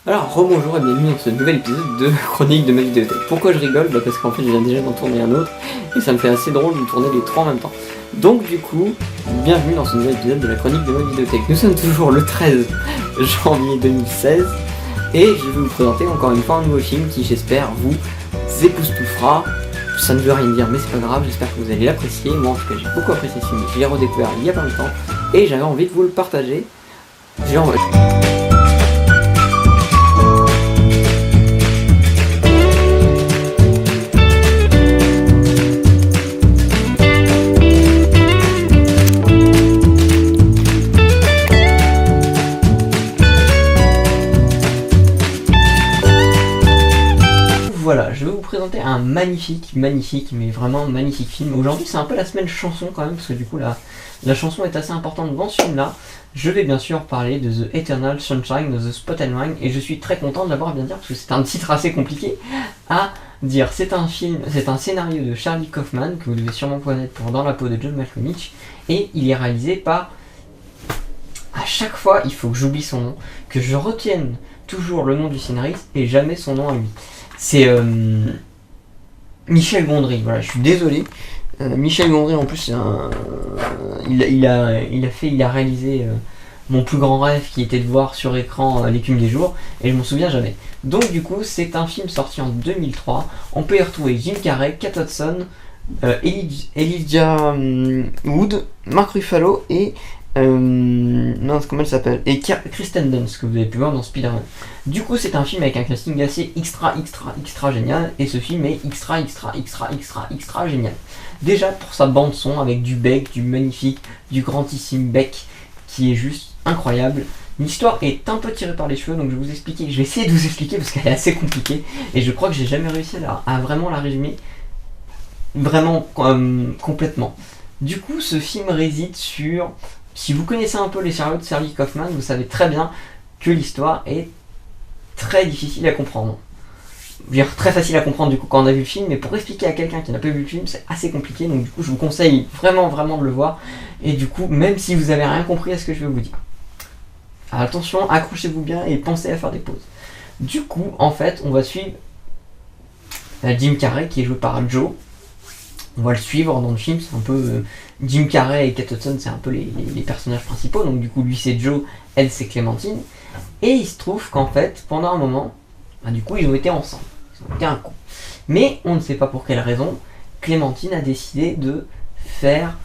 Alors, rebonjour et bienvenue dans ce nouvel épisode de Chronique de ma vidéothèque. Pourquoi je rigole? Parce qu'en fait, je viens déjà d'en tourner un autre et ça me fait assez drôle de tourner les trois en même temps. Donc, du coup, bienvenue dans ce nouvel épisode de la Chronique de ma vidéothèque. Nous sommes toujours le 13 janvier 2016 et je vais vous présenter encore une fois un nouveau film qui, j'espère, vous époustouflera. Ça ne veut rien dire, mais c'est pas grave, j'espère que vous allez l'apprécier. Moi, en tout cas, j'ai beaucoup apprécié ce film, je l'ai redécouvert il y a pas longtemps et j'avais envie de vous le partager. Voilà, je vais vous présenter un magnifique, mais vraiment magnifique film. Aujourd'hui, c'est un peu la semaine chanson quand même, parce que du coup, la chanson est assez importante dans ce film-là. Je vais bien sûr parler de The Eternal Sunshine of the Spotless Mind, et je suis très content de l'avoir bien dire, parce que c'est un titre assez compliqué à dire. C'est un scénario de Charlie Kaufman, que vous devez sûrement connaître pour Dans la peau de John Malkovich, et il est réalisé par... À chaque fois, il faut que j'oublie son nom, que je retienne toujours le nom du scénariste, et jamais son nom à lui. C'est Michel Gondry, voilà, je suis désolé. Michel Gondry, en plus, il a réalisé mon plus grand rêve qui était de voir sur écran L'écume des jours, et je m'en souviens jamais. Donc, du coup, c'est un film sorti en 2003. On peut y retrouver Jim Carrey, Kate Hudson, Elijah Wood, Mark Ruffalo et. Comment elle s'appelle? Et Kristen Dunst, que vous avez pu voir dans Spider-Man. Du coup, c'est un film avec un casting assez extra génial, et ce film est extra génial. Déjà pour sa bande son avec du Beck, du magnifique, du grandissime Beck, qui est juste incroyable. L'histoire est un peu tirée par les cheveux, donc je vais essayer de vous expliquer parce qu'elle est assez compliquée, et je crois que j'ai jamais réussi à vraiment la résumer vraiment complètement. Du coup, ce film réside sur... Si vous connaissez un peu les scénarios de Charlie Kaufman, vous savez très bien que l'histoire est très difficile à comprendre. Je veux dire, très facile à comprendre du coup quand on a vu le film, mais pour expliquer à quelqu'un qui n'a pas vu le film, c'est assez compliqué, donc du coup je vous conseille vraiment de le voir, et du coup, même si vous avez rien compris à ce que je vais vous dire. Alors, attention, accrochez-vous bien et pensez à faire des pauses. Du coup, en fait, on va suivre Jim Carrey qui est joué par Joe. On va le suivre dans le film, c'est un peu Jim Carrey et Kate Hudson, c'est un peu les personnages principaux, donc du coup lui c'est Joe, elle c'est Clémentine, et il se trouve qu'en fait, pendant un moment, du coup ils ont été ensemble, ils ont été un couple. Mais on ne sait pas pour quelle raison, Clémentine a décidé de faire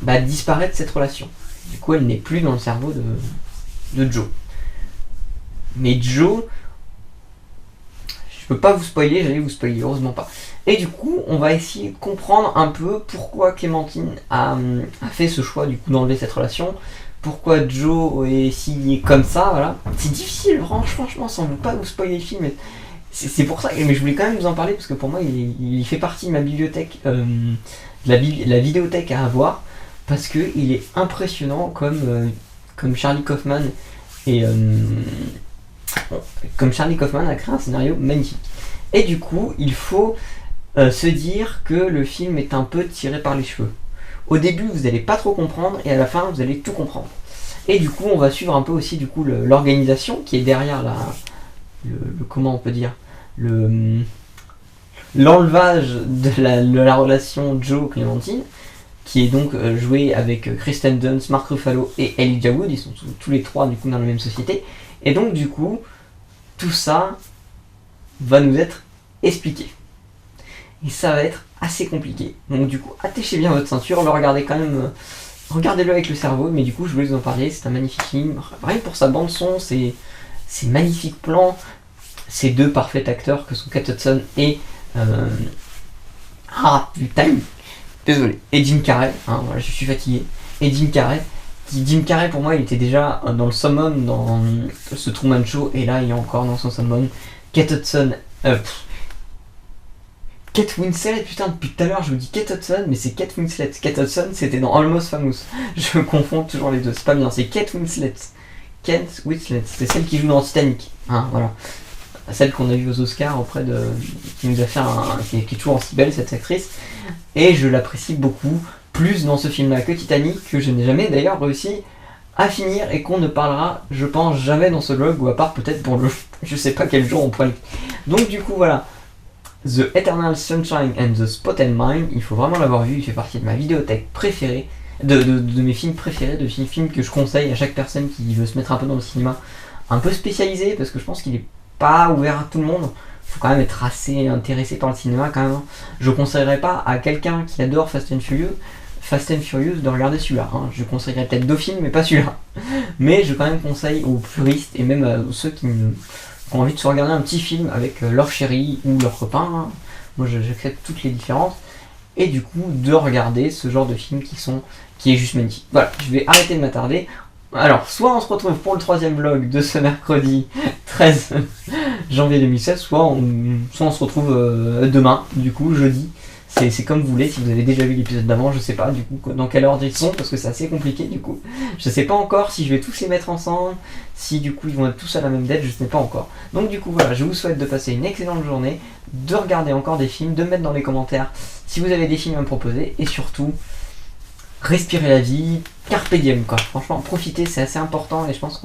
disparaître cette relation. Du coup elle n'est plus dans le cerveau de Joe. Mais Joe... Je peux pas vous spoiler, j'allais vous spoiler, heureusement pas. Et du coup, on va essayer de comprendre un peu pourquoi Clémentine a fait ce choix du coup d'enlever cette relation, pourquoi Joe est si comme ça, voilà. C'est difficile, franchement, sans ne pas vous spoiler le film. C'est pour ça, mais je voulais quand même vous en parler parce que pour moi, il fait partie de ma bibliothèque, la vidéothèque à avoir, parce que il est impressionnant comme Charlie Kaufman et comme Charlie Kaufman a créé un scénario magnifique. Et du coup, il faut se dire que le film est un peu tiré par les cheveux. Au début, vous n'allez pas trop comprendre, et à la fin, vous allez tout comprendre. Et du coup, on va suivre un peu aussi l'organisation qui est derrière comment on peut dire, l'enlevage de la relation Joe-Clémentine, qui est donc joué avec Kristen Dunst, Mark Ruffalo et Elijah Wood. Ils sont tous les trois du coup dans la même société. Et donc du coup, tout ça va nous être expliqué. Et ça va être assez compliqué. Donc du coup, attachez bien votre ceinture, le regardez quand même, regardez-le avec le cerveau, mais du coup je voulais vous en parler, c'est un magnifique film. Rien que pour sa bande son, c'est magnifique plan, ces deux parfaits acteurs que sont Kate Hudson et désolé. Et Jim Carrey, voilà, je suis fatigué. Et Jim Carrey pour moi il était déjà dans le summum dans ce Truman Show, et là il est encore dans son summum. Kate Hudson, Kate Winslet, putain depuis tout à l'heure je vous dis Kate Hudson, mais c'est Kate Winslet. Kate Hudson c'était dans Almost Famous, je confonds toujours les deux, c'est pas bien, c'est Kate Winslet. Kate Winslet, c'est celle qui joue dans Titanic, voilà. Celle qu'on a vue aux Oscars qui nous a fait qui est toujours aussi belle cette actrice, et je l'apprécie beaucoup plus dans ce film là que Titanic, que je n'ai jamais d'ailleurs réussi à finir et qu'on ne parlera, je pense, jamais dans ce vlog, ou à part peut-être pour le... je sais pas quel jour on pourrait... Donc du coup, voilà. The Eternal Sunshine and the Spotted Mind, il faut vraiment l'avoir vu, il fait partie de ma vidéothèque préférée, de mes films préférés, de films que je conseille à chaque personne qui veut se mettre un peu dans le cinéma, un peu spécialisé, parce que je pense qu'il est pas ouvert à tout le monde. Faut quand même être assez intéressé par le cinéma quand même. Je conseillerais pas à quelqu'un qui adore Fast and Furious de regarder celui-là. Hein. Je conseillerais peut-être deux films, mais pas celui-là. Mais je quand même conseille aux puristes et même à ceux qui ont envie de se regarder un petit film avec leur chérie ou leur copain. Hein. Moi, j'accepte toutes les différences. Et du coup, de regarder ce genre de film qui est juste magnifique. Voilà, je vais arrêter de m'attarder. Alors, soit on se retrouve pour le troisième vlog de ce mercredi 13 janvier 2016, soit on se retrouve demain, du coup, jeudi. C'est comme vous voulez, si vous avez déjà vu l'épisode d'avant, je sais pas du coup dans quelle ordre ils sont, parce que c'est assez compliqué du coup. Je sais pas encore si je vais tous les mettre ensemble, si du coup ils vont être tous à la même date, je sais pas encore. Donc du coup voilà, je vous souhaite de passer une excellente journée, de regarder encore des films, de mettre dans les commentaires si vous avez des films à me proposer, et surtout, respirez la vie, carpe diem quoi. Franchement, profitez, c'est assez important, et je pense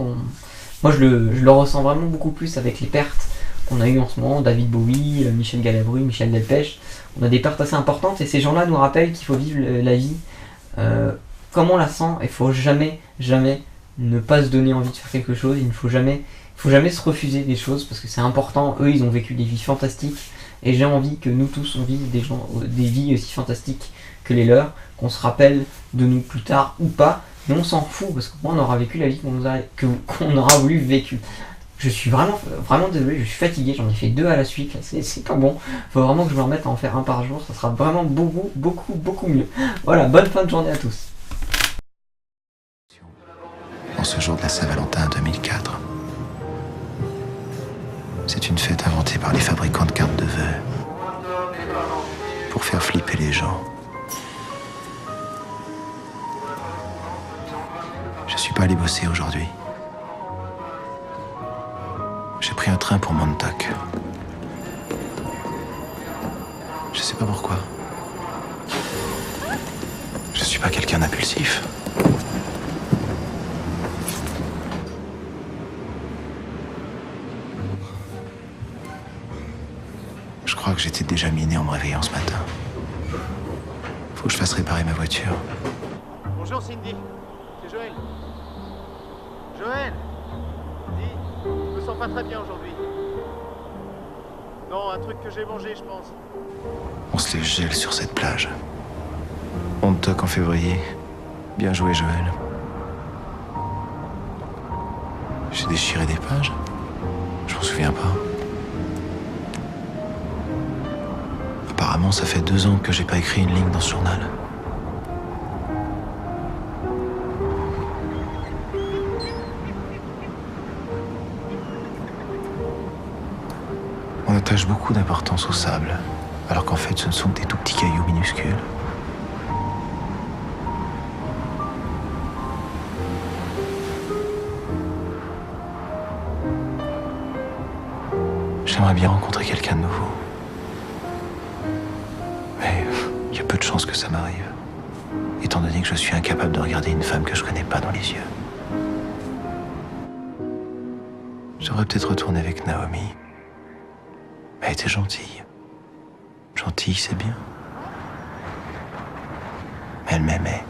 moi je le ressens vraiment beaucoup plus avec les pertes qu'on a eu en ce moment, David Bowie, Michel Galabru, Michel Delpech. On a des pertes assez importantes et ces gens-là nous rappellent qu'il faut vivre la vie comme on la sent et il faut jamais ne pas se donner envie de faire quelque chose. Il ne faut jamais se refuser des choses parce que c'est important. Eux, ils ont vécu des vies fantastiques et j'ai envie que nous tous on vive des vies aussi fantastiques que les leurs, qu'on se rappelle de nous plus tard ou pas, mais on s'en fout parce qu'au moins on aura vécu la vie qu'on aura voulu vécu. Je suis vraiment désolé, je suis fatigué, j'en ai fait 2 à la suite, là, c'est pas bon. Faut vraiment que je me remette à en faire un par jour, ça sera vraiment beaucoup mieux. Voilà, bonne fin de journée à tous. En ce jour de la Saint-Valentin 2004, c'est une fête inventée par les fabricants de cartes de vœux pour faire flipper les gens. Je suis pas allé bosser aujourd'hui. J'ai pris un train pour Montauk. Je sais pas pourquoi. Je suis pas quelqu'un d'impulsif. Je crois que j'étais déjà miné en me réveillant ce matin. Faut que je fasse réparer ma voiture. Bonjour Cindy, c'est Joël. Joël, dis, je me sens pas très bien aujourd'hui. Non, un truc que j'ai mangé, je pense. On se les gèle sur cette plage. Montauk en février. Bien joué, Joël. J'ai déchiré des pages. Je m'en souviens pas. Apparemment, ça fait 2 ans que j'ai pas écrit une ligne dans ce journal. On attache beaucoup d'importance au sable, alors qu'en fait, ce ne sont que des tout petits cailloux minuscules. J'aimerais bien rencontrer quelqu'un de nouveau. Mais il y a peu de chances que ça m'arrive, étant donné que je suis incapable de regarder une femme que je connais pas dans les yeux. J'aurais peut-être retourné avec Naomi. Elle était gentille. Gentille, c'est bien. Mais elle m'aimait.